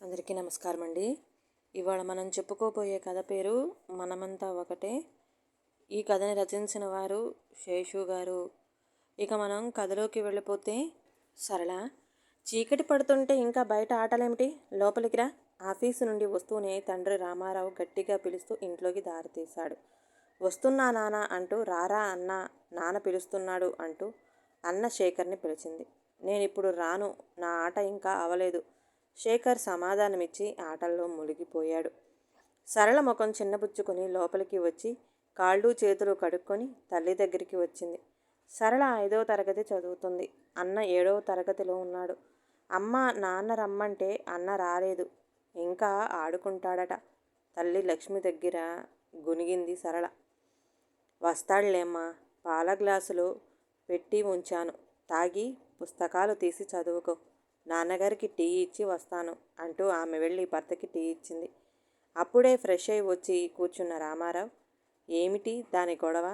అందరికీ నమస్కారం అండి. ఇవాళ మనం చెప్పుకోబోయే కథ పేరు మనమంతా ఒకటే. ఈ కథని రచించిన వారు శేషు గారు. ఇక మనం కథలోకి వెళ్ళిపోతే, సరళ, చీకటి పడుతుంటే ఇంకా బయట ఆటలేమిటి, లోపలికి రా. ఆఫీసు నుండి వస్తూనే తండ్రి రామారావు గట్టిగా పిలుస్తూ ఇంట్లోకి దారితీశాడు. వస్తున్నా నాన్న అంటూ, రారా అన్న, నాన్న పిలుస్తున్నాడు అంటూ అన్న శేఖర్ని పిలిచింది. నేనిప్పుడు రాను, నా ఆట ఇంకా అవలేదు. శేఖర్ సమాధానమిచ్చి ఆటల్లో మునిగిపోయాడు. సరళ ముఖం చిన్నబుచ్చుకొని లోపలికి వచ్చి కాళ్ళు చేతులు కడుక్కొని తల్లి దగ్గరికి వచ్చింది. సరళ 5వ తరగతి చదువుతుంది. అన్న 7వ తరగతిలో ఉన్నాడు. అమ్మ నాన్న రమ్మంటే అన్న రాలేదు, ఇంకా ఆడుకుంటాడట. తల్లి లక్ష్మి దగ్గర గునిగింది సరళ. వస్తాడులేమ్మా, పాల గ్లాసులో పెట్టి ఉంచాను, తాగి పుస్తకాలు తీసి చదువుకో, నాన్నగారికి టీ ఇచ్చి వస్తాను అంటూ ఆమె వెళ్ళి భర్తకి టీ ఇచ్చింది. అప్పుడే ఫ్రెష్ అయి వచ్చి కూర్చున్న రామారావు, ఏమిటి దాని గొడవ?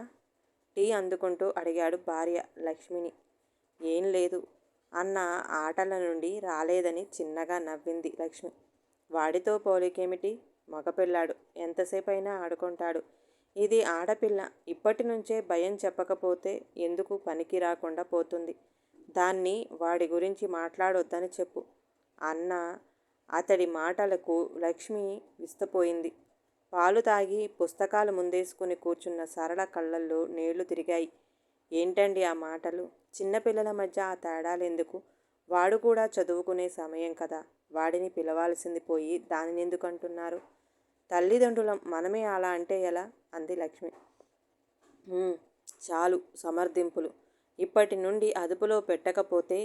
టీ అందుకుంటూ అడిగాడు భార్య లక్ష్మిని. ఏం లేదు అన్న ఆటల నుండి రాలేదని చిన్నగా నవ్వింది లక్ష్మి. వాడితో పోలికేమిటి, మగపిల్లాడు, ఎంతసేపైనా ఆడుకుంటాడు. ఇది ఆడపిల్ల, ఇప్పటి నుంచే భయం చెప్పకపోతే ఎందుకు పనికి రాకుండా పోతుంది. దాన్ని వాడి గురించి మాట్లాడొద్దని చెప్పు అన్న అతడి మాటలకు లక్ష్మి విస్తుపోయింది. పాలు తాగి పుస్తకాలు ముందేసుకుని కూర్చున్న సరళ కళ్ళల్లో నీళ్లు తిరిగాయి. ఏంటండి ఆ మాటలు? చిన్నపిల్లల మధ్య ఆ తేడాలెందుకు? వాడు కూడా చదువుకునే సమయం కదా, వాడిని పిలవాల్సింది పోయి దానినెందుకు అంటున్నారు? తల్లిదండ్రులం మనమే అలా అంటే ఎలా అంది లక్ష్మి. చాలు సమర్థింపులు. ఇప్పటి నుండి అదుపులో పెట్టకపోతే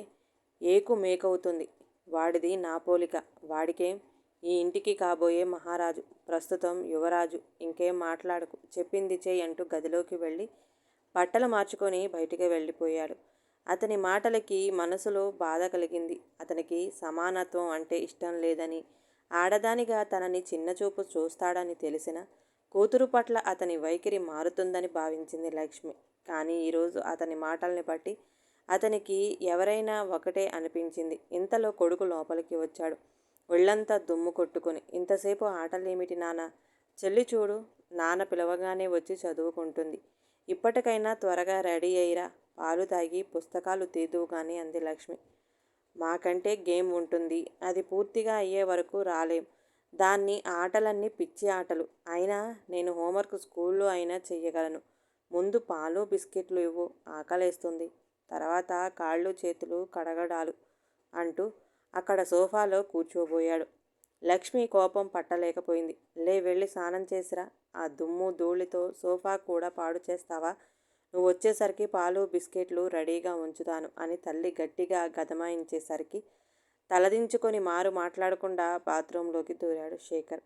ఏకు మేకవుతుంది. వాడిది నా పోలిక. వాడికేం, ఈ ఇంటికి కాబోయే మహారాజు, ప్రస్తుతం యువరాజు. ఇంకేం మాట్లాడకు, చెప్పింది చెయ్యి అంటూ గదిలోకి వెళ్ళి బట్టలు మార్చుకొని బయటికి వెళ్ళిపోయాడు. అతని మాటలకి మనసులో బాధ కలిగింది. అతనికి సమానత్వం అంటే ఇష్టం లేదని, ఆడదానిగా తనని చిన్నచూపు చూస్తాడని తెలిసిన కూతురు పట్ల అతని వైఖరి మారుతుందని భావించింది లక్ష్మి. కానీ ఈరోజు అతని మాటల్ని బట్టి అతనికి ఎవరైనా ఒకటే అనిపించింది. ఇంతలో కొడుకు లోపలికి వచ్చాడు, ఒళ్ళంతా దుమ్ము కొట్టుకుని. ఇంతసేపు ఆటలేమిటి నాన్న? చెల్లి చూడు, నాన్న పిలవగానే వచ్చి చదువుకుంటుంది. ఇప్పటికైనా త్వరగా రెడీ అయ్యిరా, పాలు తాగి పుస్తకాలు తీదువు కానీ అంది లక్ష్మి. మాకంటే గేమ్ ఉంటుంది, అది పూర్తిగా అయ్యే వరకు రాలేం. దాన్ని ఆటలన్నీ పిచ్చి ఆటలు. అయినా నేను హోంవర్క్ స్కూల్లో అయినా చెయ్యగలను. ముందు పాలు బిస్కెట్లు ఇవ్వు, ఆకలేస్తుంది. తర్వాత కాళ్ళు చేతులు కడగడాలు అంటూ అక్కడ సోఫాలో కూర్చోబోయాడు. లక్ష్మి కోపం పట్టలేకపోయింది. లే, వెళ్ళి స్నానం చేసిరా, ఆ దుమ్ము ధూళితో సోఫా కూడా పాడు చేస్తావా? నువ్వు వచ్చేసరికి పాలు బిస్కెట్లు రెడీగా ఉంచుతాను అని తల్లి గట్టిగా గదమాయించేసరికి తలదించుకొని మారు మాట్లాడకుండా బాత్రూంలోకి దూరాడు శేఖర్.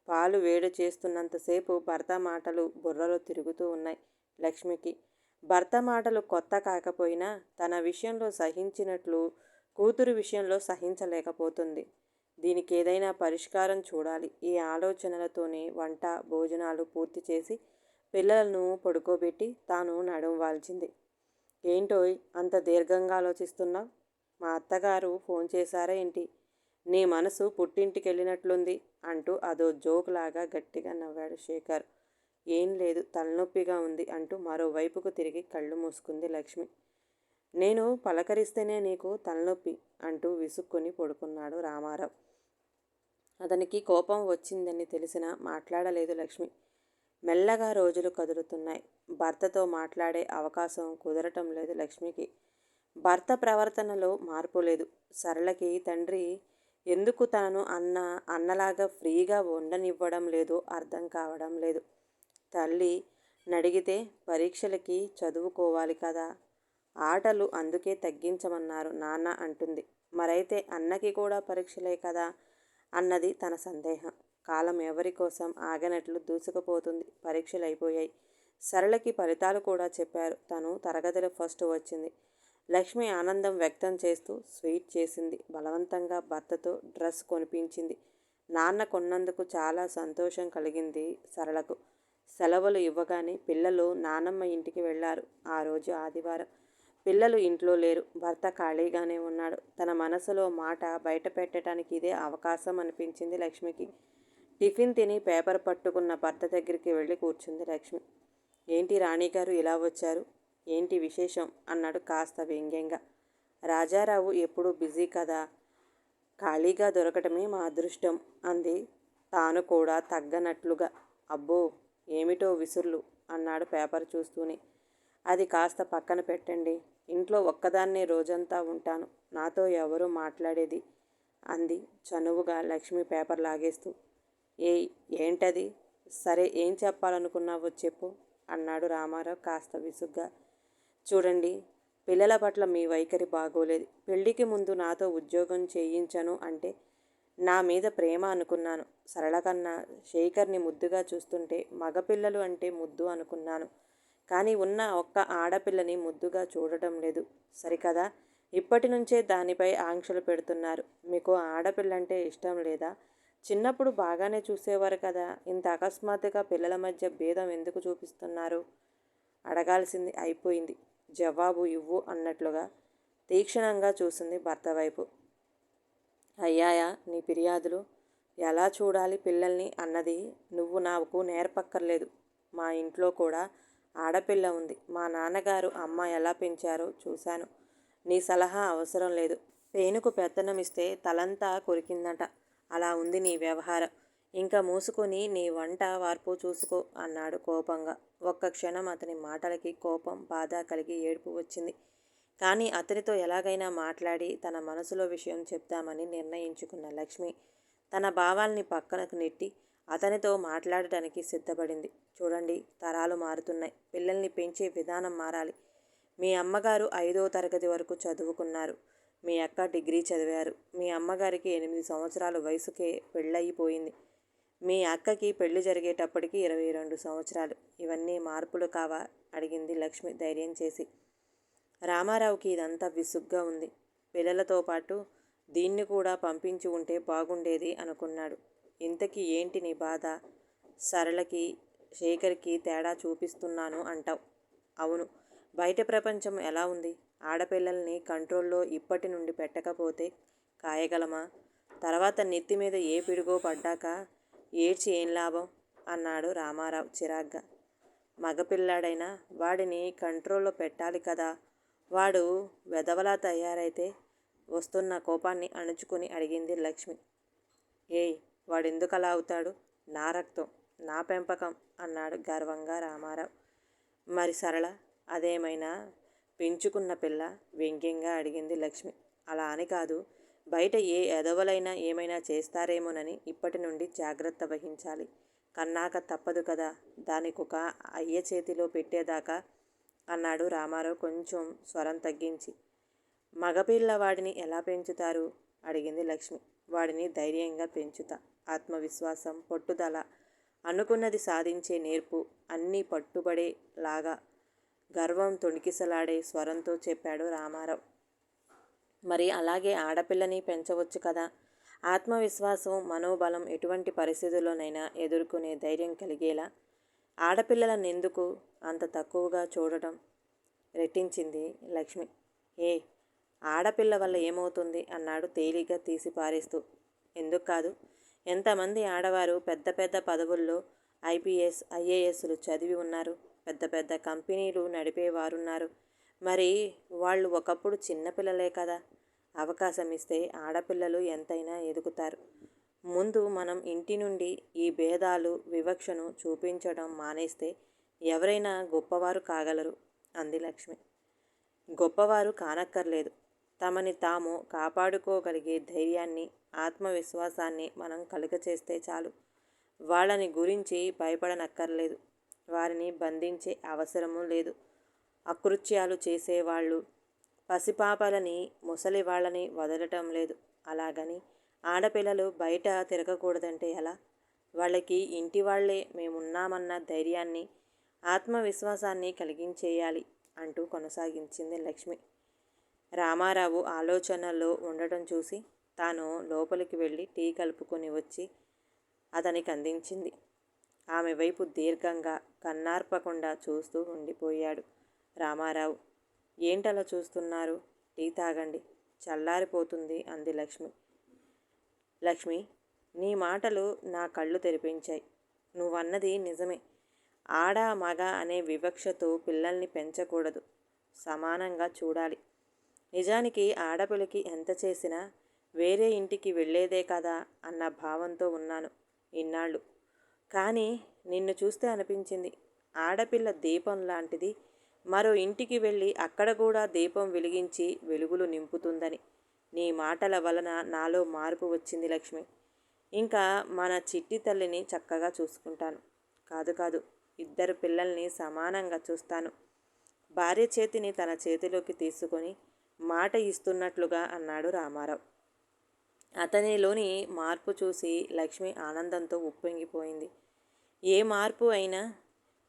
పాలు వేడి చేస్తున్నంతసేపు భర్త మాటలు బుర్రలో తిరుగుతూ ఉన్నాయి లక్ష్మికి. భర్త మాటలు కొత్త కాకపోయినా తన విషయంలో సహించినట్లు కూతురు విషయంలో సహించలేకపోతుంది. దీనికి ఏదైనా పరిష్కారం చూడాలి. ఈ ఆలోచనలతోనే వంట భోజనాలు పూర్తి చేసి పిల్లలను పడుకోబెట్టి తాను నడుం వాల్చింది. ఏంటోయ్ అంత దీర్ఘంగా ఆలోచిస్తున్నావు? మా అత్తగారు ఫోన్ చేశారా ఏంటి? నీ మనసు పుట్టింటికెళ్ళినట్లుంది అంటూ అదో జోక్ లాగా గట్టిగా నవ్వాడు శేఖర్. ఏం లేదు, తలనొప్పిగా ఉంది అంటూ మరోవైపుకు తిరిగి కళ్ళు మూసుకుంది లక్ష్మి. నేను పలకరిస్తేనే నీకు తలనొప్పి అంటూ విసుక్కుని పడుకున్నాడు రామారావు. అతనికి కోపం వచ్చిందని తెలిసినా మాట్లాడలేదు లక్ష్మి. మెల్లగా రోజులు కదులుతున్నాయి. భర్తతో మాట్లాడే అవకాశం కుదరటం లేదు లక్ష్మికి. భర్త ప్రవర్తనలో మార్పు లేదు. సరళకి తండ్రి ఎందుకు తనను అన్నలాగా ఫ్రీగా ఉండనివ్వడం లేదో అర్థం కావడం లేదు. తల్లి నడిగితే పరీక్షలకి చదువుకోవాలి కదా, ఆటలు అందుకే తగ్గించమన్నారు నాన్న అంటుంది. మరైతే అన్నకి కూడా పరీక్షలే కదా అన్నది తన సందేహం. కాలం ఎవరి కోసం ఆగనట్లు దూసుకుపోతుంది. పరీక్షలు అయిపోయాయి. సరళకి ఫలితాలు కూడా చెప్పారు. తను తరగతిలో ఫస్ట్ వచ్చింది. లక్ష్మి ఆనందం వ్యక్తం చేస్తూ స్వీట్ చేసింది. బలవంతంగా భర్తతో డ్రెస్ కొనిపించింది. నాన్న కొన్నందుకు చాలా సంతోషం కలిగింది సరళకు. సెలవులు ఇవ్వగానే పిల్లలు నానమ్మ ఇంటికి వెళ్ళారు. ఆ రోజు ఆదివారం. పిల్లలు ఇంట్లో లేరు. భర్త ఖాళీగానే ఉన్నాడు. తన మనసులో మాట బయట పెట్టడానికి ఇదే అవకాశం అనిపించింది లక్ష్మికి. టిఫిన్ తిని పేపర్ పట్టుకున్న భర్త దగ్గరికి వెళ్ళి కూర్చుంది లక్ష్మి. ఏంటి రాణిగారు ఇలా వచ్చారు? ఏంటి విశేషం? అన్నాడు కాస్త వ్యంగ్యంగా. రాజారావు ఎప్పుడూ బిజీ కదా, ఖాళీగా దొరకటమే మా అదృష్టం అంది తాను కూడా తగ్గనట్లుగా. అబ్బో, ఏమిటో విసుర్లు అన్నాడు పేపర్ చూస్తూనే. అది కాస్త పక్కన పెట్టండి. ఇంట్లో ఒక్కదాన్నే రోజంతా ఉంటాను. నాతో ఎవరు మాట్లాడేది అంది చనువుగా లక్ష్మి పేపర్ లాగేస్తూ. ఏయ్, ఏంటది? సరే, ఏం చెప్పాలనుకున్నావో చెప్పు అన్నాడు రామారావు కాస్త విసుగ్గా. చూడండి, పిల్లల పట్ల మీ వైఖరి బాగోలేదు. పెళ్ళికి ముందు నాతో ఉద్యోగం చేయించను అంటే నా మీద ప్రేమ అనుకున్నాను. సరళ కన్నా శేఖర్ని ముద్దుగా చూస్తుంటే మగపిల్లలు అంటే ముద్దు అనుకున్నాను. కానీ ఉన్న ఒక్క ఆడపిల్లని ముద్దుగా చూడటం లేదు. సరికదా? ఇప్పటి నుంచే దానిపై ఆంక్షలు పెడుతున్నారు. మీకు ఆడపిల్లంటే ఇష్టం లేదా? చిన్నప్పుడు బాగానే చూసేవారు కదా. ఇంత అకస్మాత్తుగా పిల్లల మధ్య భేదం ఎందుకు చూపిస్తున్నారు? అడగాల్సింది అయిపోయింది, జవాబు ఇవ్వు అన్నట్లుగా తీక్షణంగా చూసింది భర్త వైపు. అయ్యాయా నీ ఫిర్యాదులు? ఎలా చూడాలి పిల్లల్ని అన్నది నువ్వు నాకు నేర్పక్కర్లేదు. మా ఇంట్లో కూడా ఆడపిల్ల ఉంది. మా నాన్నగారు అమ్మ ఎలా పెంచారో చూశాను. నీ సలహా అవసరం లేదు. పేనుకు పెత్తనమిస్తే తలంతా కొరికిందట. అలా ఉంది నీ వ్యవహారం. ఇంకా మూసుకొని నీ వంట వార్పు చూసుకో అన్నాడు కోపంగా. ఒక్క క్షణం అతని మాటలకి కోపం, బాధ కలిగి ఏడుపు వచ్చింది. కానీ అతనితో ఎలాగైనా మాట్లాడి తన మనసులో విషయం చెప్తామని నిర్ణయించుకున్న లక్ష్మి తన భావాల్ని పక్కనకు నెట్టి అతనితో మాట్లాడటానికి సిద్ధపడింది. చూడండి, తరాలు మారుతున్నాయి. పిల్లల్ని పెంచే విధానం మారాలి. మీ అమ్మగారు 5వ తరగతి వరకు చదువుకున్నారు. మీ అక్క డిగ్రీ చదివారు. మీ అమ్మగారికి 8 సంవత్సరాల వయసుకే పెళ్ళయిపోయింది. మీ అక్కకి పెళ్లి జరిగేటప్పటికి 22 సంవత్సరాలు. ఇవన్నీ మార్పులు కావా? అడిగింది లక్ష్మి ధైర్యం చేసి. రామారావుకి ఇదంతా విసుగ్గా ఉంది. పిల్లలతో పాటు దీన్ని కూడా పంపించి ఉంటే బాగుండేది అనుకున్నాడు. ఇంతకీ ఏంటి నీ బాధ? సరళకి శేఖర్కి తేడా చూపిస్తున్నాను అంటావు. అవును. బయట ప్రపంచం ఎలా ఉంది? ఆడపిల్లల్ని కంట్రోల్లో ఇప్పటి నుండి పెట్టకపోతే కాయగలమా? తర్వాత నెత్తి మీద ఏ పిడుగో పడ్డాక ఏడ్చి ఏం లాభం అన్నాడు రామారావు చిరాగ్గా. మగపిల్లాడైనా వాడిని కంట్రోల్లో పెట్టాలి కదా. వాడు వెధవలా తయారైతే వస్తున్న కోపాన్ని అణుచుకుని అడిగింది లక్ష్మి. ఏయ్, వాడెందుకలా అవుతాడు? నా రక్తం, నా పెంపకం అన్నాడు గర్వంగా రామారావు. మరి సరళ అదేమైనా పెంచుకున్న పిల్ల? వ్యంగ్యంగా అడిగింది లక్ష్మి. అలా అని కాదు. బయట ఏ ఎదవలైనా ఏమైనా చేస్తారేమోనని ఇప్పటి నుండి జాగ్రత్త వహించాలి. కన్నాక తప్పదు కదా, దానికొక అయ్య చేతిలో పెట్టేదాకా అన్నాడు రామారావు కొంచెం స్వరం తగ్గించి. మగపిల్లవాడిని ఎలా పెంచుతారు? అడిగింది లక్ష్మి. వాడిని ధైర్యంగా పెంచుతా. ఆత్మవిశ్వాసం, పట్టుదల, అనుకున్నది సాధించే నేర్పు అన్నీ పట్టుబడేలాగా గర్వం తొణికిసలాడే స్వరంతో చెప్పాడు రామారావు. మరి అలాగే ఆడపిల్లని పెంచవచ్చు కదా. ఆత్మవిశ్వాసం, మనోబలం ఎటువంటి పరిస్థితుల్లోనైనా ఎదుర్కొనే ధైర్యం కలిగేలా. ఆడపిల్లలను ఎందుకు అంత తక్కువగా చూడటం? రెట్టించింది లక్ష్మి. ఏ ఆడపిల్ల వల్ల ఏమవుతుంది అన్నాడు తేలిగ్గా తీసి పారేస్తూ. ఎందుకు కాదు? ఎంతమంది ఆడవారు పెద్ద పెద్ద పదవుల్లో ఐపీఎస్, ఐఏఎస్లు చదివి ఉన్నారు. పెద్ద పెద్ద కంపెనీలు నడిపేవారున్నారు. మరి వాళ్ళు ఒకప్పుడు చిన్నపిల్లలే కదా. అవకాశం ఇస్తే ఆడపిల్లలు ఎంతైనా ఎదుగుతారు. ముందు మనం ఇంటి నుండి ఈ భేదాలు, వివక్షను చూపించడం మానేస్తే ఎవరైనా గొప్పవారు కాగలరు అంది లక్ష్మి. గొప్పవారు కానక్కర్లేదు. తమని తాము కాపాడుకోగలిగే ధైర్యాన్ని, ఆత్మవిశ్వాసాన్ని మనం కలుగచేస్తే చాలు. వాళ్ళని గురించి భయపడనక్కర్లేదు. వారిని బంధించే అవసరమూ లేదు. అకృత్యాలు చేసేవాళ్ళు, పసిపాపలని, ముసలి వాళ్ళని వదలటం లేదు. అలాగని ఆడపిల్లలు బయట తిరగకూడదంటే ఎలా? వాళ్ళకి ఇంటి వాళ్లే మేమున్నామన్న ధైర్యాన్ని, ఆత్మవిశ్వాసాన్ని కలిగించేయాలి అంటూ కొనసాగించింది లక్ష్మి. రామారావు ఆలోచనల్లో ఉండటం చూసి తాను లోపలికి వెళ్ళి టీ కలుపుకొని వచ్చి అతనికి అందించింది. ఆమె వైపు దీర్ఘంగా, కన్నార్పకుండా చూస్తూ ఉండిపోయాడు రామారావు. ఏంటలా చూస్తున్నారు? టీ తాగండి, చల్లారిపోతుంది అంది లక్ష్మి. లక్ష్మి, నీ మాటలు నా కళ్ళు తెరిపించాయి. నువ్వన్నది నిజమే. ఆడ మగ అనే వివక్షతో పిల్లల్ని పెంచకూడదు, సమానంగా చూడాలి. నిజానికి ఆడపిల్లకి ఎంత చేసినా వేరే ఇంటికి వెళ్ళేదే కదా అన్న భావంతో ఉన్నాను ఇన్నాళ్ళు. కానీ నిన్ను చూస్తే అనిపించింది, ఆడపిల్ల దీపం లాంటిది, మరో ఇంటికి వెళ్ళి అక్కడ కూడా దీపం వెలిగించి వెలుగులు నింపుతుందని. నీ మాటల వలన నాలో మార్పు వచ్చింది లక్ష్మి. ఇంకా మన చిట్టి తల్లిని చక్కగా చూసుకుంటాను. కాదు కాదు, ఇద్దరు పిల్లల్ని సమానంగా చూస్తాను. భార్య చేతిని తన చేతిలోకి తీసుకొని మాట ఇస్తున్నట్లుగా అన్నాడు రామారావు. అతనిలోని మార్పు చూసి లక్ష్మి ఆనందంతో ఉప్పొంగిపోయింది. ఏ మార్పు అయినా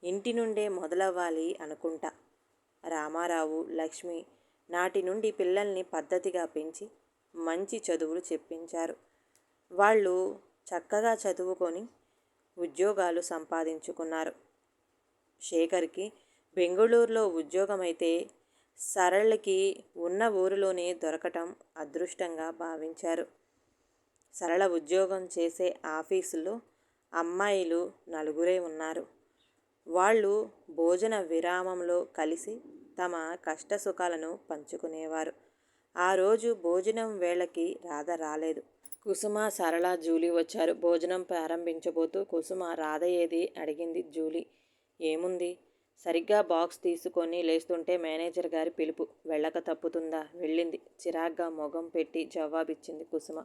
ఇంటి నుండే మొదలవ్వాలి అనుకుంటా. రామారావు, లక్ష్మి నాటి నుండి పిల్లల్ని పద్ధతిగా పెంచి మంచి చదువులు చెప్పించారు. వాళ్ళు చక్కగా చదువుకొని ఉద్యోగాలు సంపాదించుకున్నారు. శేఖర్కి బెంగుళూరులో ఉద్యోగమైతే సరళకి ఉన్న ఊరిలోనే దొరకటం అదృష్టంగా భావించారు. సరళ ఉద్యోగం చేసే ఆఫీసులో అమ్మాయిలు నలుగురే ఉన్నారు. వాళ్ళు భోజన విరామంలో కలిసి తమ కష్టసుఖాలను పంచుకునేవారు. ఆ రోజు భోజనం వేళకి రాధ రాలేదు. కుసుమ, సరళ, జూలీ వచ్చారు. భోజనం ప్రారంభించబోతూ కుసుమ, రాధ ఏది అడిగింది జూలీ. ఏముంది, సరిగ్గా బాక్స్ తీసుకొని లేస్తుంటే మేనేజర్ గారి పిలుపు. వెళ్ళక తప్పుతుందా? వెళ్ళింది. చిరాగ్గా మొగం పెట్టి జవాబిచ్చింది కుసుమ.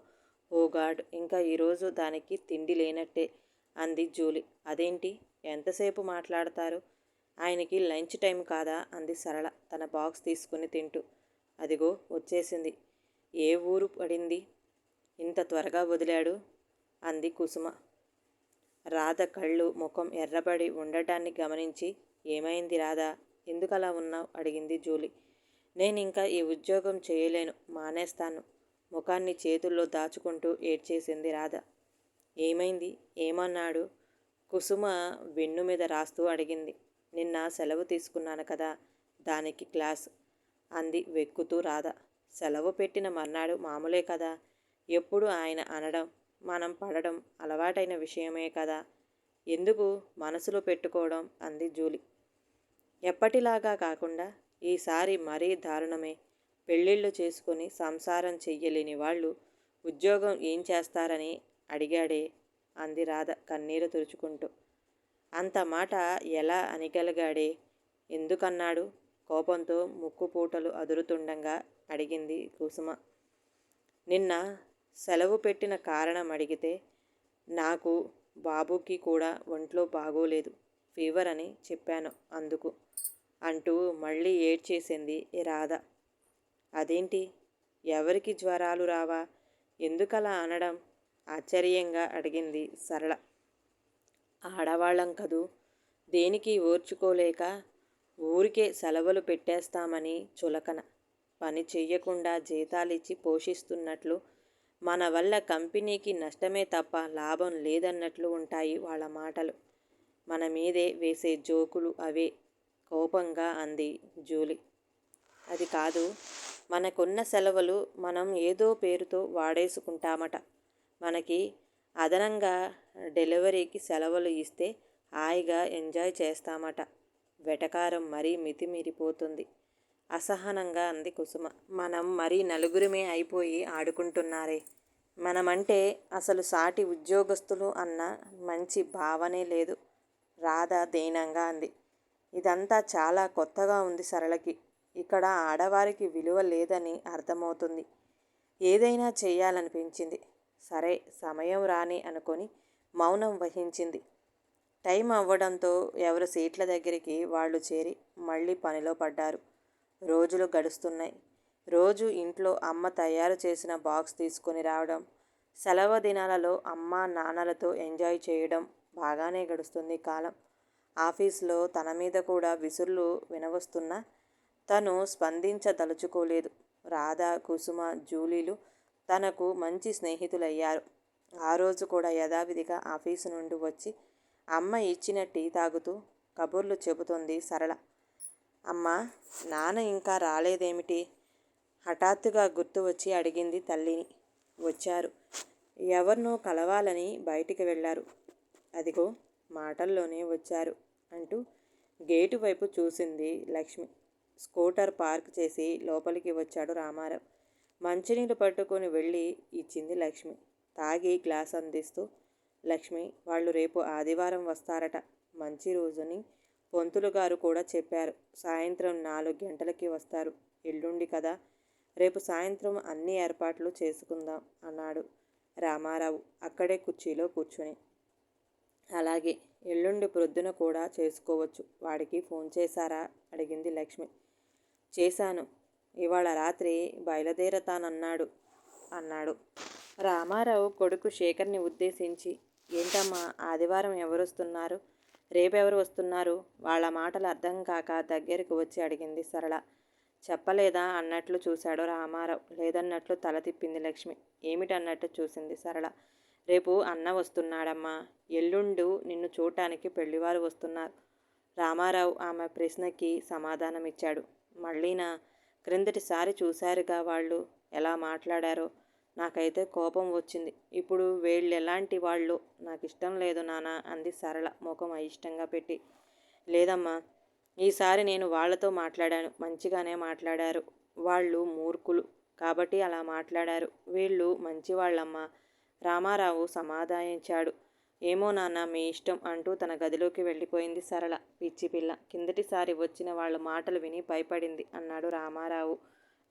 ఓ గాడ్, ఇంకా ఈరోజు దానికి తిండి లేనట్టే అంది జూలీ. అదేంటి, ఎంతసేపు మాట్లాడతారు? ఆయనకి లంచ్ టైం కాదా అంది సరళ తన బాక్స్ తీసుకుని తింటూ. అదిగో వచ్చేసింది. ఏ ఊరు పడింది, ఇంత త్వరగా వదిలాడు అంది కుసుమ. రాధ కళ్ళు ముఖం ఎర్రబడి ఉండటాన్ని గమనించి, ఏమైంది రాధా, ఎందుకలా ఉన్నావు అడిగింది జూలీ. నేనింకా ఈ ఉద్యోగం చేయలేను, మానేస్తాను. ముఖాన్ని చేతుల్లో దాచుకుంటూ ఏడ్చేసింది రాధ. ఏమైంది, ఏమన్నాడు? కుసుమ వెన్ను మీద రాస్తూ అడిగింది. నిన్న సెలవు తీసుకున్నాను కదా, దానికి క్లాస్ అంది వెక్కుతూ రాధ. సెలవు పెట్టిన మర్నాడు మామూలే కదా, ఎప్పుడు ఆయన అనడం మనం పడడం అలవాటైన విషయమే కదా, ఎందుకు మనసులో పెట్టుకోవడం అంది జూలీ. ఎప్పటిలాగా కాకుండా ఈసారి మరీ దారుణమే. పెళ్ళిళ్ళు చేసుకుని సంసారం చెయ్యలేని వాళ్ళు ఉద్యోగం ఏం చేస్తారని అడిగాడే అంది రాధ కన్నీరు తుడుచుకుంటూ. అంత మాట ఎలా అనగలిగాడే? ఎందుకన్నాడు? కోపంతో ముక్కుపూటలు అదురుతుండగా అడిగింది కుసుమ. నిన్న సెలవు పెట్టిన కారణం అడిగితే, నాకు బాబుకి కూడా ఒంట్లో బాగోలేదు, ఫీవర్ అని చెప్పాను అందుకు అంటూ మళ్ళీ ఏడ్చేసింది రాధ. అదేంటి, ఎవరికి జ్వరాలు రావా, ఎందుకలా అనడం ఆశ్చర్యంగా అడిగింది సరళ. ఆడవాళ్ళం కదూ, దేనికి ఓర్చుకోలేక ఊరికే సెలవులు పెట్టేస్తామని చులకన. పని చెయ్యకుండా జీతాలిచ్చి పోషిస్తున్నట్లు, మన వల్ల కంపెనీకి నష్టమే తప్ప లాభం లేదన్నట్లు ఉంటాయి వాళ్ళ మాటలు. మన మీదే వేసే జోకులు అవే కోపంగా అంది జూలీ. అది కాదు, మనకున్న సెలవులు మనం ఏదో పేరుతో వాడేసుకుంటామట. మనకి అదనంగా డెలివరీకి సెలవులు ఇస్తే హాయిగా ఎంజాయ్ చేస్తామట. వెటకారం మరీ మితిమీరిపోతుంది అసహనంగా అంది కుసుమ. మనం మరీ నలుగురిమే అయిపోయి ఆడుకుంటున్నారే. మనమంటే అసలు సాటి ఉద్యోగస్తులు అన్న మంచి భావనే లేదు రాధ దీనంగా అంది. ఇదంతా చాలా కొత్తగా ఉంది సరళకి. ఇక్కడ ఆడవారికి విలువ లేదని అర్థమవుతుంది. ఏదైనా చెయ్యాలనిపించింది. సరే, సమయం రాని అనుకొని మౌనం వహించింది. టైం అవ్వడంతో ఎవరి సీట్ల దగ్గరికి వాళ్ళు చేరి మళ్ళీ పనిలో పడ్డారు. రోజులు గడుస్తున్నాయి. రోజు ఇంట్లో అమ్మ తయారు చేసిన బాక్స్ తీసుకొని రావడం, సెలవు దినాలలో అమ్మ నాన్నలతో ఎంజాయ్ చేయడం, బాగానే గడుస్తుంది కాలం. ఆఫీస్లో తన మీద కూడా విసుర్లు వినవస్తున్నా తను స్పందించదలుచుకోలేదు. రాధ, కుసుమ, జూలీలు తనకు మంచి స్నేహితులయ్యారు. ఆ రోజు కూడా యథావిధిగా ఆఫీసు నుండి వచ్చి అమ్మ ఇచ్చిన టీ తాగుతూ కబుర్లు చెబుతోంది సరళ. అమ్మా, నాన్న ఇంకా రాలేదేమిటి? హఠాత్తుగా గుర్తు వచ్చి అడిగింది తల్లిని. వచ్చారు. ఎవరినో కలవాలని బయటికి వెళ్ళారు. అదిగో మాటల్లోనే వచ్చారు అంటూ గేటు వైపు చూసింది లక్ష్మి. స్కూటర్ పార్క్ చేసి లోపలికి వచ్చాడు రామారావు. మంచినీళ్ళు పట్టుకొని వెళ్ళి ఇచ్చింది లక్ష్మి. తాగి గ్లాస్ అందిస్తూ, లక్ష్మి, వాళ్ళు రేపు ఆదివారం వస్తారట. మంచి రోజుని పొంతులు గారు కూడా చెప్పారు. సాయంత్రం 4 గంటలకి వస్తారు. ఎల్లుండి కదా, రేపు సాయంత్రం అన్ని ఏర్పాట్లు చేసుకుందాం అన్నాడు రామారావు అక్కడే కుర్చీలో కూర్చుని. అలాగే, ఎల్లుండి ప్రొద్దున కూడా చేసుకోవచ్చు. వాడికి ఫోన్ చేశారా? అడిగింది లక్ష్మి. చేశాను. ఇవాళ రాత్రి బయలుదేరతానన్నాడు అన్నాడు రామారావు కొడుకు శేఖర్ని ఉద్దేశించి. ఏంటమ్మా, ఆదివారం ఎవరొస్తున్నారు? రేపెవరు వస్తున్నారు? వాళ్ళ మాటలు అర్థం కాక దగ్గరకు వచ్చి అడిగింది సరళ. చెప్పలేదా అన్నట్లు చూశాడు రామారావు. లేదన్నట్లు తల తిప్పింది లక్ష్మి. ఏమిటన్నట్టు చూసింది సరళ. రేపు అన్న వస్తున్నాడమ్మా. ఎల్లుండు నిన్ను చూడటానికి పెళ్లివారు వస్తున్నారు. రామారావు ఆమె ప్రశ్నకి సమాధానమిచ్చాడు. మళ్ళీనా? క్రిందటిసారి చూశారుగా వాళ్ళు ఎలా మాట్లాడారో. నాకైతే కోపం వచ్చింది. ఇప్పుడు వీళ్ళెలాంటి వాళ్ళో నాకిష్టం లేదు నాన్న అంది సరళ ముఖం అయిష్టంగా పెట్టి. లేదమ్మా, ఈసారి నేను వాళ్ళతో మాట్లాడాను. మంచిగానే మాట్లాడారు. వాళ్ళు మూర్ఖులు కాబట్టి అలా మాట్లాడారు. వీళ్ళు మంచివాళ్ళమ్మా, రామారావు సమాధానించాడు. ఏమో నాన్న, మీ ఇష్టం అంటూ తన గదిలోకి వెళ్ళిపోయింది సరళ. పిచ్చి పిల్ల, కిందటిసారి వచ్చిన వాళ్ళ మాటలు విని భయపడింది అన్నాడు రామారావు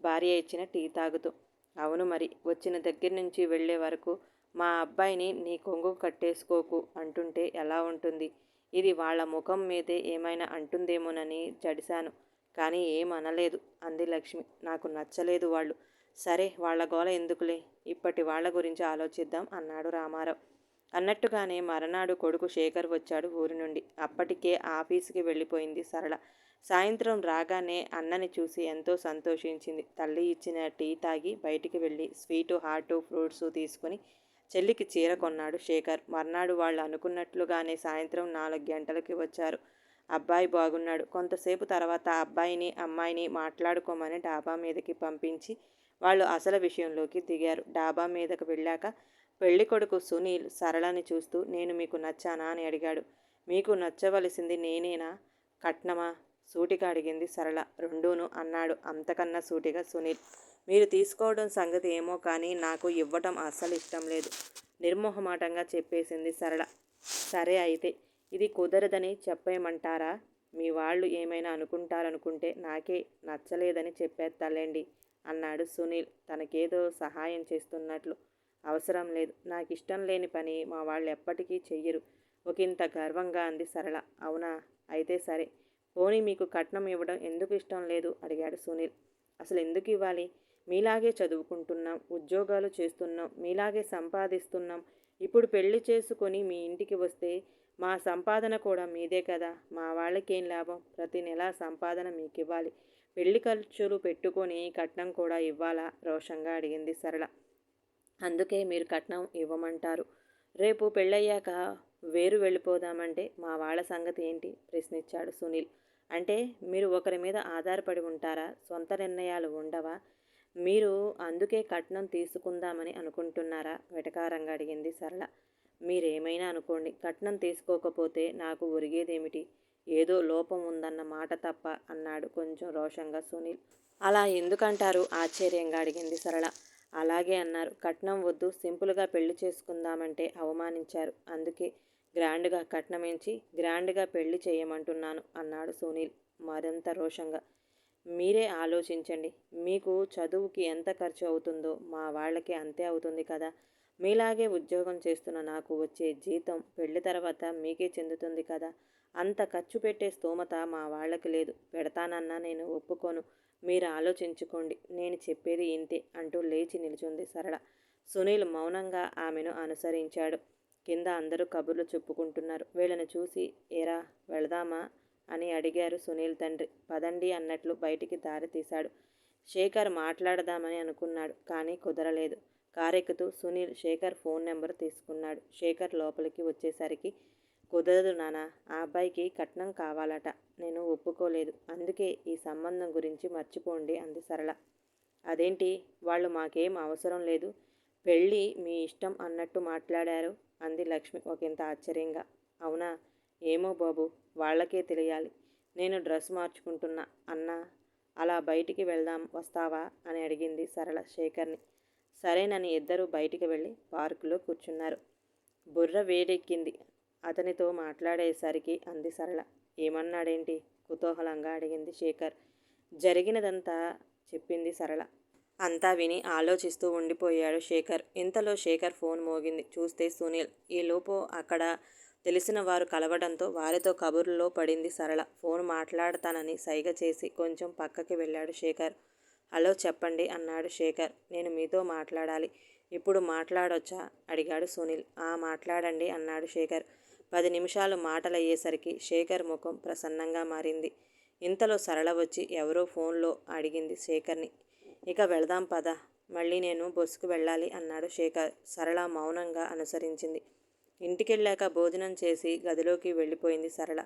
భార్య ఇచ్చిన టీ తాగుతూ. అవును మరి, వచ్చిన దగ్గర నుంచి వెళ్ళే వరకు మా అబ్బాయిని నీ కొంగు కట్టేసుకోకు అంటుంటే ఎలా ఉంటుంది? ఇది వాళ్ళ ముఖం మీదే ఏమైనా అంటుందేమోనని జడిశాను, కానీ ఏమనలేదు అంది లక్ష్మి. నాకు నచ్చలేదు వాళ్ళు. సరే, వాళ్ళ గోల ఎందుకులే, ఇప్పటి వాళ్ళ గురించి ఆలోచిద్దాం అన్నాడు రామారావు. అన్నట్టుగానే మరనాడు కొడుకు శేఖర్ వచ్చాడు ఊరి నుండి. అప్పటికే ఆఫీసుకి వెళ్ళిపోయింది సరళ. సాయంత్రం రాగానే అన్నని చూసి ఎంతో సంతోషించింది. తల్లి ఇచ్చిన టీ తాగి బయటికి వెళ్ళి స్వీటు, హాటు, ఫ్రూట్సు తీసుకుని చెల్లికి చీర కొన్నాడు శేఖర్. మర్నాడు వాళ్ళు అనుకున్నట్లుగానే సాయంత్రం 4 గంటలకి వచ్చారు. అబ్బాయి బాగున్నాడు. కొంతసేపు తర్వాత అబ్బాయిని అమ్మాయిని మాట్లాడుకోమని డాబా మీదకి పంపించి వాళ్ళు అసలు విషయంలోకి దిగారు. డాబా మీదకు వెళ్ళాక పెళ్ళికొడుకు సునీల్ సరళని చూస్తూ, నేను మీకు నచ్చానా అని అడిగాడు. మీకు నచ్చవలసింది నేనేనా, కట్నమా? సూటిగా అడిగింది సరళ. రెండూను అన్నాడు అంతకన్నా సూటిగా సునీల్. మీరు తీసుకోవడం సంగతి ఏమో కానీ నాకు ఇవ్వటం అస్సలు ఇష్టం లేదు నిర్మోహమాటంగా చెప్పేసింది సరళ. సరే అయితే, ఇది కుదరదని చెప్పేయమంటారా? మీ వాళ్ళు ఏమైనా అనుకుంటారనుకుంటే నాకే నచ్చలేదని చెప్పేస్తాలేండి అన్నాడు సునీల్ తనకేదో సహాయం చేస్తున్నట్లు. అవసరం లేదు, నాకు ఇష్టం లేని పని మా వాళ్ళు ఎప్పటికీ చెయ్యరు ఒకంత గర్వంగా అంది సరళ. అవునా, అయితే సరే. పోనీ మీకు కట్నం ఇవ్వడం ఎందుకు ఇష్టం లేదు అడిగాడు సునీల్. అసలు ఎందుకు ఇవ్వాలి? మీలాగే చదువుకుంటున్నాం, ఉద్యోగాలు చేస్తున్నాం, మీలాగే సంపాదిస్తున్నాం. ఇప్పుడు పెళ్లి చేసుకొని మీ ఇంటికి వస్తే మా సంపాదన కూడా మీదే కదా. మా వాళ్ళకేం లాభం? ప్రతి నెలా సంపాదన మీకు ఇవ్వాలి. పెళ్లి ఖర్చులు పెట్టుకొని కట్నం కూడా ఇవ్వాలా? రోషంగా అడిగింది సరళ. అందుకే మీరు కట్నం ఇవ్వమంటారు. రేపు పెళ్ళయ్యాక వేరు వెళ్ళిపోదామంటే మా వాళ్ళ సంగతి ఏంటి? ప్రశ్నించాడు సునీల్. అంటే మీరు ఒకరి మీద ఆధారపడి ఉంటారా? సొంత నిర్ణయాలు ఉండవా? మీరు అందుకే కట్నం తీసుకుందామని అనుకుంటున్నారా? వెటకారంగా అడిగింది సరళ. మీరేమైనా అనుకోండి, కట్నం తీసుకోకపోతే నాకు ఒరిగేదేమిటి? ఏదో లోపం ఉందన్న మాట తప్ప అన్నాడు కొంచెం రోషంగా సునీల్. అలా ఎందుకంటారు? ఆశ్చర్యంగా అడిగింది సరళ. అలాగే అన్నారు. కట్నం వద్దు, సింపుల్గా పెళ్లి చేసుకుందామంటే అవమానించారు. అందుకే గ్రాండ్గా కట్నమించి గ్రాండ్గా పెళ్లి చేయమంటున్నాను అన్నాడు సునీల్ మరింత రోషంగా. మీరే ఆలోచించండి. మీకు చదువుకి ఎంత ఖర్చు అవుతుందో మా వాళ్ళకి అంతే అవుతుంది కదా. మీలాగే ఉద్యోగం చేస్తున్న నాకు వచ్చే జీతం పెళ్లి తర్వాత మీకే చెందుతుంది కదా. అంత ఖర్చు పెట్టే స్తోమత మా వాళ్ళకి లేదు. పెడతానన్నా నేను ఒప్పుకోను. మీరు ఆలోచించుకోండి, నేను చెప్పేది ఇంతే అంటూ లేచి నిల్చుంది సరళ. సునీల్ మౌనంగా ఆమెను అనుసరించాడు. కింద అందరూ కబుర్లు చెప్పుకుంటున్నారు. వీళ్ళని చూసి, ఏరా వెళదామా అని అడిగారు సునీల్ తండ్రి. పదండి అన్నట్లు బయటికి దారి తీశాడు. శేఖర్ మాట్లాడదామని అనుకున్నాడు, కానీ కుదరలేదు. కారెక్కుతూ సునీల్ శేఖర్ ఫోన్ నెంబర్ తీసుకున్నాడు. శేఖర్ లోపలికి వచ్చేసరికి కుదరదు నాన్న, ఆ అబ్బాయికి కట్నం కావాలట. నేను ఒప్పుకోలేదు. అందుకే ఈ సంబంధం గురించి మర్చిపోండి అంది సరళ. అదేంటి, వాళ్ళు మాకేం అవసరం లేదు, పెళ్ళి మీ ఇష్టం అన్నట్టు మాట్లాడారు అంది లక్ష్మి ఒకంత ఆశ్చర్యంగా. అవునా, ఏమో బాబు, వాళ్ళకే తెలియాలి. నేను డ్రెస్ మార్చుకుంటున్నా అన్నా, అలా బయటికి వెళ్దాం వస్తావా అని అడిగింది సరళ శేఖర్ని. సరేనని ఇద్దరూ బయటికి వెళ్ళి పార్కులో కూర్చున్నారు. బుర్ర వేడెక్కింది అతనితో మాట్లాడేసరికి అంది సరళ. ఏమన్నాడేంటి, కుతూహలంగా అడిగింది శేఖర్. జరిగినదంతా చెప్పింది సరళ. అంతా విని ఆలోచిస్తూ ఉండిపోయాడు శేఖర్. ఇంతలో శేఖర్ ఫోన్ మోగింది. చూస్తే సునీల్. ఈలోపు అక్కడ తెలిసిన వారు కలవడంతో వారితో కబుర్లలో పడింది సరళ. ఫోన్ మాట్లాడతానని సైగ చేసి కొంచెం పక్కకి వెళ్ళాడు శేఖర్. హలో చెప్పండి అన్నాడు శేఖర్. నేను మీతో మాట్లాడాలి. ఇప్పుడు మాట్లాడొచ్చా అడిగాడు సునీల్. మాట్లాడండి అన్నాడు శేఖర్. 10 నిమిషాలు మాటలయ్యేసరికి శేఖర్ ముఖం ప్రసన్నంగా మారింది. ఇంతలో సరళ వచ్చి ఎవరో ఫోన్లో అడిగింది శేఖర్ని. ఇక వెళదాం పద, మళ్ళీ నేను బస్సుకు వెళ్ళాలి అన్నాడు శేఖర్. సరళ మౌనంగా అనుసరించింది. ఇంటికెళ్ళాక భోజనం చేసి గదిలోకి వెళ్ళిపోయింది సరళ.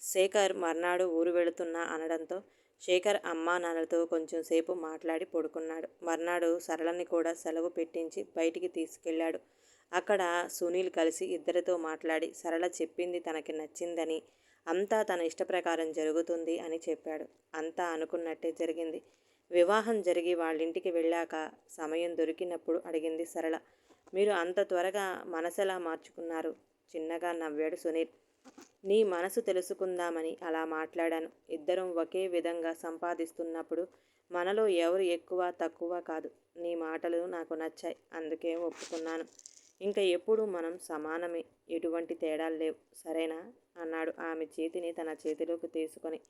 శేఖర్ మర్నాడు ఊరు వెళుతున్నా అనడంతో శేఖర్ అమ్మా నాన్నలతో కొంచెం సేపు మాట్లాడి పడుకున్నాడు. మర్నాడు సరళని కూడా సెలవు పెట్టించి బయటికి తీసుకెళ్ళాడు. అక్కడ సునీల్ కలిసి ఇద్దరితో మాట్లాడి సరళ చెప్పింది తనకి నచ్చిందని, అంతా తన ఇష్టప్రకారం జరుగుతుంది అని చెప్పాడు. అంతా అనుకున్నట్టే జరిగింది. వివాహం జరిగి వాళ్ళింటికి వెళ్ళాక సమయం దొరికినప్పుడు అడిగింది సరళ. మీరు అంత త్వరగా మనసెలా మార్చుకున్నారు? చిన్నగా నవ్వాడు సునీల్. నీ మనసు తెలుసుకుందామని అలా మాట్లాడాను. ఇద్దరం ఒకే విధంగా సంపాదిస్తున్నప్పుడు మనలో ఎవరు ఎక్కువ తక్కువ కాదు. నీ మాటలు నాకు నచ్చాయి, అందుకే ఒప్పుకున్నాను. ఇంకా ఎప్పుడు మనం సమానమే, ఎటువంటి తేడాలు లేవు, సరేనా అన్నాడు ఆమె చేతిని తన చేతిలోకి తీసుకొని.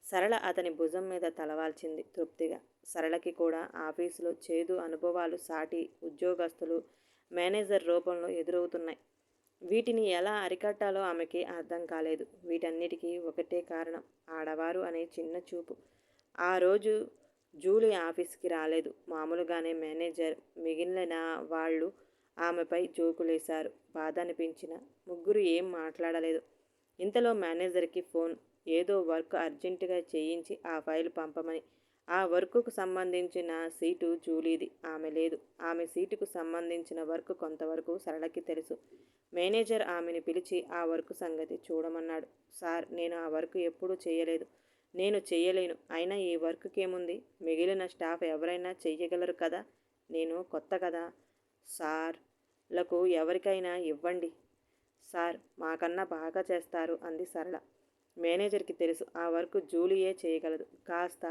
సరళ అతని భుజం మీద తలవాల్చింది తృప్తిగా. సరళకి కూడా ఆఫీసులో చేదు అనుభవాలు సాటి ఉద్యోగస్తులు, మేనేజర్ రూపంలో ఎదురవుతున్నాయి. వీటిని ఎలా అరికట్టాలో ఆమెకి అర్థం కాలేదు. వీటన్నిటికీ ఒకటే కారణం, ఆడవారు అనే చిన్న చూపు. ఆ రోజు జూలీ ఆఫీస్కి రాలేదు. మామూలుగానే మేనేజర్, మిగిలిన వాళ్ళు ఆమెపై జోకులేశారు. బాధ అనిపించిన ముగ్గురు ఏం మాట్లాడలేదు. ఇంతలో మేనేజర్కి ఫోన్. ఏదో వర్క్ అర్జెంటుగా చేయించి ఆ ఫైల్ పంపమని. ఆ వర్కుకు సంబంధించిన సీటు జూలీది, ఆమె లేదు. ఆమె సీటుకు సంబంధించిన వర్క్ కొంతవరకు సరళకి తెలుసు. మేనేజర్ ఆమెను పిలిచి ఆ వర్క్ సంగతి చూడమన్నాడు. సార్, నేను ఆ వర్క్ ఎప్పుడూ చేయలేదు. నేను చెయ్యలేను. అయినా ఈ వర్క్కేముంది, మిగిలిన స్టాఫ్ ఎవరైనా చెయ్యగలరు కదా, నేను కొత్త కదా. సార్ లకు ఎవరికైనా ఇవ్వండి సార్, మాకన్నా బాగా చేస్తారు అంది సరళ. మేనేజర్కి తెలుసు ఆ వర్క్ జూలీయే చేయగలదు. కాస్త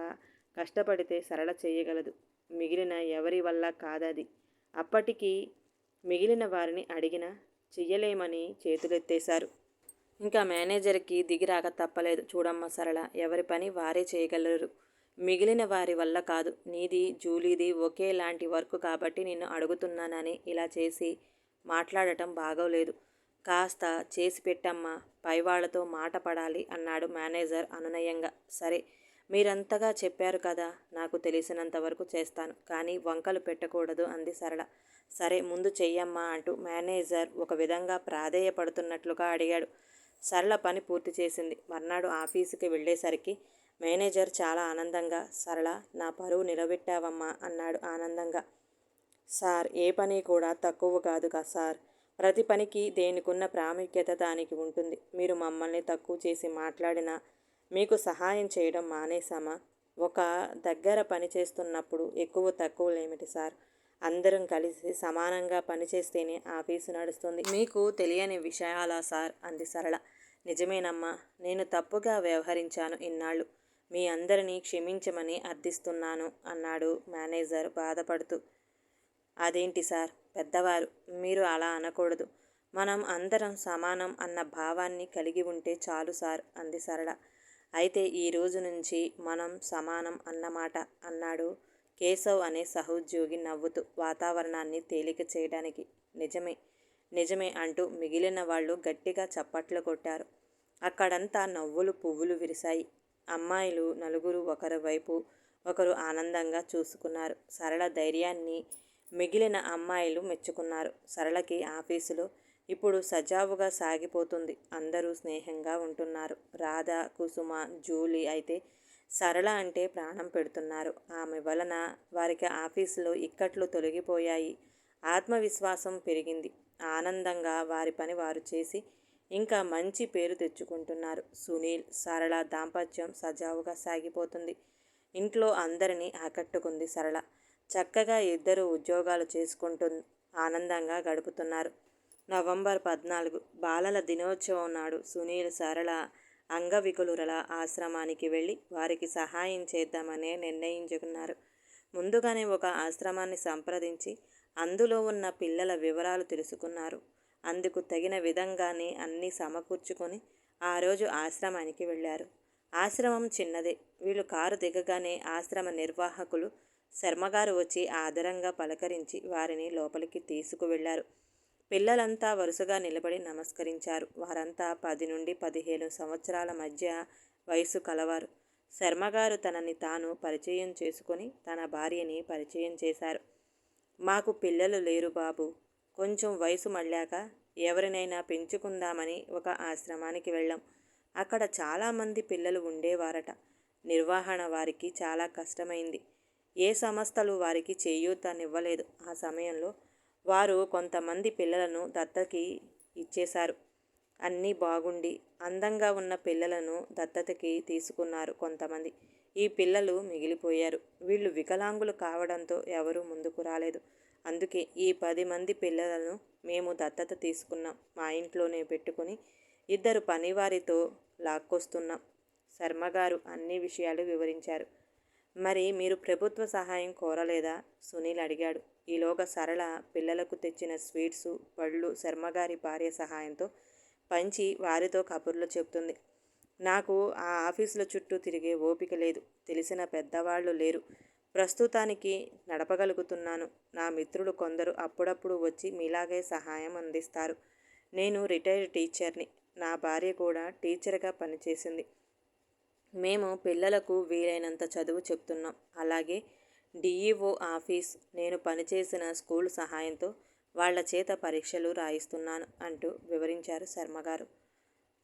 కష్టపడితే సరళ చేయగలదు. మిగిలిన ఎవరి వల్ల కాదది. అప్పటికి మిగిలిన వారిని అడిగినా చెయ్యలేమని చేతులెత్తేశారు. ఇంకా మేనేజర్కి దిగిరాక తప్పలేదు. చూడమ్మ సరళ, ఎవరి పని వారే చేయగలరు. మిగిలిన వారి వల్ల కాదు. నీది జూలీది ఒకేలాంటి వర్క్ కాబట్టి నిన్ను అడుగుతున్నానని ఇలా చేసి మాట్లాడటం బాగోలేదు. కాస్త చేసి పెట్టమ్మా, పైవాళ్లతో మాట పడాలి అన్నాడు మేనేజర్ అనునయంగా. సరే, మీరంతగా చెప్పారు కదా, నాకు తెలిసినంత వరకు చేస్తాను, కానీ వంకలు పెట్టకూడదు అంది సరళ. సరే, ముందు చెయ్యమ్మా అంటూ మేనేజర్ ఒక విధంగా ప్రాధేయపడుతున్నట్లుగా అడిగాడు. సరళ పని పూర్తి చేసింది. మర్నాడు ఆఫీసుకి వెళ్ళేసరికి మేనేజర్ చాలా ఆనందంగా, సరళ, నా పరువు నిలబెట్టావమ్మా అన్నాడు ఆనందంగా. సార్, ఏ పని కూడా తక్కువ కాదు సార్. ప్రతి పనికి దేనికున్న ప్రాముఖ్యత దానికి ఉంటుంది. మీరు మమ్మల్ని తక్కువ చేసి మాట్లాడినా మీకు సహాయం చేయడం మానేశామా? ఒక దగ్గర పని చేస్తున్నప్పుడు ఎక్కువ తక్కువలేమిటి సార్? అందరం కలిసి సమానంగా పనిచేస్తేనే ఆఫీసు నడుస్తుంది. మీకు తెలియని విషయాలా సార్ అంది సరళ. నిజమేనమ్మా, నేను తప్పుగా వ్యవహరించాను ఇన్నాళ్ళు. మీ అందరినీ క్షమించమని అర్థిస్తున్నాను అన్నాడు మేనేజర్ బాధపడుతూ. అదేంటి సార్, పెద్దవారు, మీరు అలా అనకూడదు. మనం అందరం సమానం అన్న భావాన్ని కలిగి ఉంటే చాలు సార్ అంది సరళ. అయితే ఈ రోజు నుంచి మనం సమానం అన్నమాట అన్నాడు కేశవ్ అనే సహోద్యోగి నవ్వుతూ వాతావరణాన్ని తేలిక చేయడానికి. నిజమే, నిజమే అంటూ మిగిలిన వాళ్ళు గట్టిగా చప్పట్లు కొట్టారు. అక్కడంతా నవ్వులు పువ్వులు విరిశాయి. అమ్మాయిలు నలుగురు ఒకరి వైపు ఒకరు ఆనందంగా చూసుకున్నారు. సరళ ధైర్యాన్ని మిగిలిన అమ్మాయిలు మెచ్చుకున్నారు. సరళకి ఆఫీసులో ఇప్పుడు సజావుగా సాగిపోతుంది. అందరూ స్నేహంగా ఉంటున్నారు. రాధ, కుసుమ, జూలీ అయితే సరళ అంటే ప్రాణం పెడుతున్నారు. ఆమె వలన వారికి ఆఫీసులో ఇక్కట్లు తొలగిపోయాయి. ఆత్మవిశ్వాసం పెరిగింది. ఆనందంగా వారి పని వారు చేసి ఇంకా మంచి పేరు తెచ్చుకుంటున్నారు. సునీల్, సరళ దాంపత్యం సజావుగా సాగిపోతుంది. ఇంట్లో అందరినీ ఆకట్టుకుంది సరళ. చక్కగా ఇద్దరు ఉద్యోగాలు చేసుకుంటూ ఆనందంగా గడుపుతున్నారు. నవంబర్ 14 బాలల దినోత్సవం నాడు సునీల్, సరళ అంగవికలురల ఆశ్రమానికి వెళ్ళి వారికి సహాయం చేద్దామని నిర్ణయించుకున్నారు. ముందుగానే ఒక ఆశ్రమాన్ని సంప్రదించి అందులో ఉన్న పిల్లల వివరాలు తెలుసుకున్నారు. అందుకు తగిన విధంగానే అన్నీ సమకూర్చుకొని ఆ రోజు ఆశ్రమానికి వెళ్ళారు. ఆశ్రమం చిన్నదే. వీళ్ళు కారు దిగగానే ఆశ్రమ నిర్వాహకులు శర్మగారు వచ్చి ఆదరంగా పలకరించి వారిని లోపలికి తీసుకువెళ్లారు. పిల్లలంతా వరుసగా నిలబడి నమస్కరించారు. వారంతా 10 నుండి 15 సంవత్సరాల మధ్య వయసు కలవారు. శర్మగారు తనని తాను పరిచయం చేసుకొని తన భార్యని పరిచయం చేశారు. మాకు పిల్లలు లేరు బాబు. కొంచెం వయసు మళ్ళాక ఎవరినైనా పెంచుకుందామని ఒక ఆశ్రమానికి వెళ్ళాం. అక్కడ చాలామంది పిల్లలు ఉండేవారట. నిర్వహణ వారికి చాలా కష్టమైంది. ఏ సంస్థలు వారికి చేయూతనివ్వలేదు. ఆ సమయంలో వారు కొంతమంది పిల్లలను దత్తకి ఇచ్చేశారు. అన్నీ బాగుండి అందంగా ఉన్న పిల్లలను దత్తతకి తీసుకున్నారు కొంతమంది. ఈ పిల్లలు మిగిలిపోయారు. వీళ్ళు వికలాంగులు కావడంతో ఎవరూ ముందుకు రాలేదు. అందుకే ఈ 10 మంది పిల్లలను మేము దత్తత తీసుకున్నాం. మా ఇంట్లోనే పెట్టుకుని 2 పనివారితో లాక్కొస్తున్నాం. శర్మగారు అన్ని విషయాలు వివరించారు. మరి మీరు ప్రభుత్వ సహాయం కోరలేదా? సునీల్ అడిగాడు. ఈలోగా సరళ పిల్లలకు తెచ్చిన స్వీట్సు, పళ్ళు శర్మగారి భార్య సహాయంతో పంచి వారితో కబుర్లు చెప్తుంది. నాకు ఆ ఆఫీసుల చుట్టూ తిరిగే ఓపిక లేదు. తెలిసిన పెద్దవాళ్ళు లేరు. ప్రస్తుతానికి నడపగలుగుతున్నాను. నా మిత్రులు కొందరు అప్పుడప్పుడు వచ్చి మీలాగే సహాయం అందిస్తారు. నేను రిటైర్డ్ టీచర్ని. నా భార్య కూడా టీచర్గా పనిచేసింది. మేము పిల్లలకు వీలైనంత చదువు చెప్తున్నాం. అలాగే డిఈఓ ఆఫీస్, నేను పనిచేసిన స్కూల్ సహాయంతో వాళ్ల చేత పరీక్షలు రాయిస్తున్నాను అంటూ వివరించారు శర్మగారు.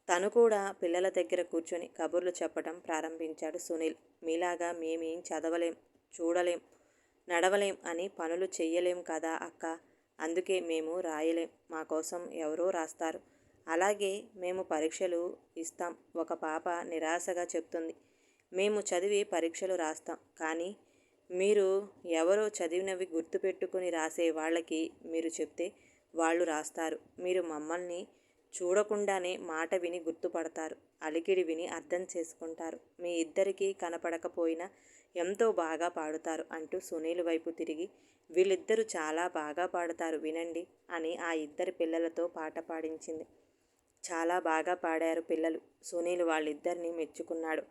తను కూడా పిల్లల దగ్గర కూర్చొని కబుర్లు చెప్పడం ప్రారంభించాడు సునీల్. మీలాగా మేమేం చదవలేం, చూడలేం, నడవలేం అని పనులు చెయ్యలేం కదా అక్క. అందుకే మేము రాయలేం. మా కోసం ఎవరో రాస్తారు. అలాగే మేము పరీక్షలు ఇస్తాం. ఒక పాప నిరాశగా చెప్తుంది. మేము చదివి పరీక్షలు రాస్తాం. కానీ మీరు ఎవరో చదివినవి గుర్తుపెట్టుకుని రాసే వాళ్ళకి మీరు చెప్తే వాళ్ళు రాస్తారు. మీరు మమ్మల్ని చూడకుండానే మాట విని గుర్తుపడతారు. అలికిడి విని అర్థం చేసుకుంటారు. మీ ఇద్దరికీ కనపడకపోయినా ఎంతో బాగా పాడుతారు అంటూ సునీల్ వైపు తిరిగి వీళ్ళిద్దరూ చాలా బాగా పాడతారు వినండి అని ఆ 2 పిల్లలతో పాట పాడించింది. చాలా బాగా పాడారు పిల్లలు. సునీల్ వాళ్ళిద్దరినీ మెచ్చుకున్నాడు.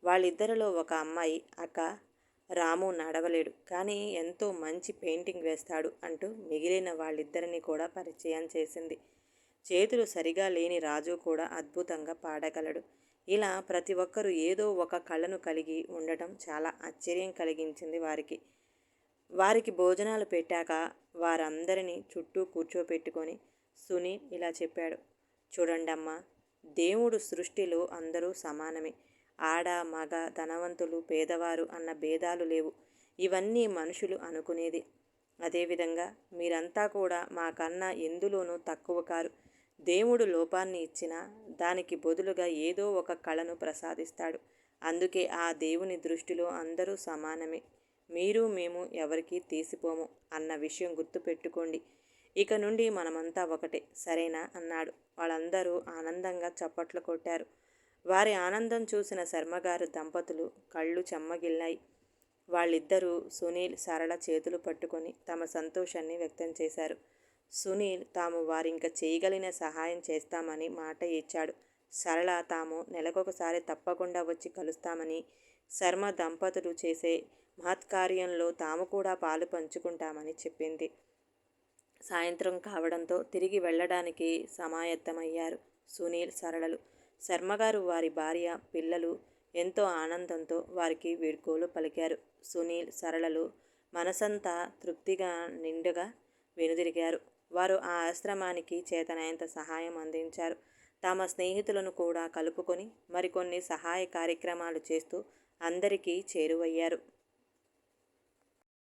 వాళ్ళిద్దరిలో ఒక అమ్మాయి, అక్క, రాము నడవలేడు కానీ ఎంతో మంచి పెయింటింగ్ వేస్తాడు అంటూ మిగిలిన వాళ్ళిద్దరినీ కూడా పరిచయం చేసింది. చేతులు సరిగా లేని రాజు కూడా అద్భుతంగా పాడగలడు. ఇలా ప్రతి ఒక్కరూ ఏదో ఒక కళను కలిగి ఉండటం చాలా ఆశ్చర్యం కలిగించింది వారికి. వారికి భోజనాలు పెట్టాక వారందరినీ చుట్టూ కూర్చోపెట్టుకొని సునీల్ ఇలా చెప్పాడు. చూడండమ్మా, దేవుడు సృష్టిలో అందరూ సమానమే. ఆడ, మగ, ధనవంతులు, పేదవారు అన్న భేదాలు లేవు. ఇవన్నీ మనుషులు అనుకునేది. అదేవిధంగా మీరంతా కూడా మాకన్నా ఎందులోనూ తక్కువ కారు. దేవుడు లోపాన్ని ఇచ్చినా దానికి బదులుగా ఏదో ఒక కళను ప్రసాదిస్తాడు. అందుకే ఆ దేవుని దృష్టిలో అందరూ సమానమే. మీరు మేము ఎవరికీ తీసిపోము అన్న విషయం గుర్తుపెట్టుకోండి. ఇక నుండి మనమంతా ఒకటే, సరేనా అన్నాడు. వాళ్ళందరూ ఆనందంగా చప్పట్లు కొట్టారు. వారి ఆనందం చూసిన శర్మగారు దంపతులు కళ్ళు చెమ్మగిల్లాయి. వాళ్ళిద్దరూ సునీల్, సరళ చేతులు పట్టుకొని తమ సంతోషాన్ని వ్యక్తం చేశారు. సునీల్ తాము వారింక చేయగలిగిన సహాయం చేస్తామని మాట ఇచ్చాడు. సరళ తాము నెలకొకసారి తప్పకుండా వచ్చి కలుస్తామని, శర్మ దంపతులు చేసే మహత్కార్యంలో తాము కూడా పాలు పంచుకుంటామని చెప్పింది. సాయంత్రం కావడంతో తిరిగి వెళ్ళడానికి సమాయత్తమయ్యారు సునీల్, సరళలు. శర్మగారు, వారి భార్య, పిల్లలు ఎంతో ఆనందంతో వారికి వీడ్కోలు పలికారు. సునీల్, సరళలు మనసంతా తృప్తిగా నిండుగా వెనుదిరిగారు. వారు ఆ ఆశ్రమానికి చేతనైనంత సహాయం అందించారు. తమ స్నేహితులను కూడా కలుపుకొని మరికొన్ని సహాయ కార్యక్రమాలు చేస్తూ అందరికీ చేరువయ్యారు.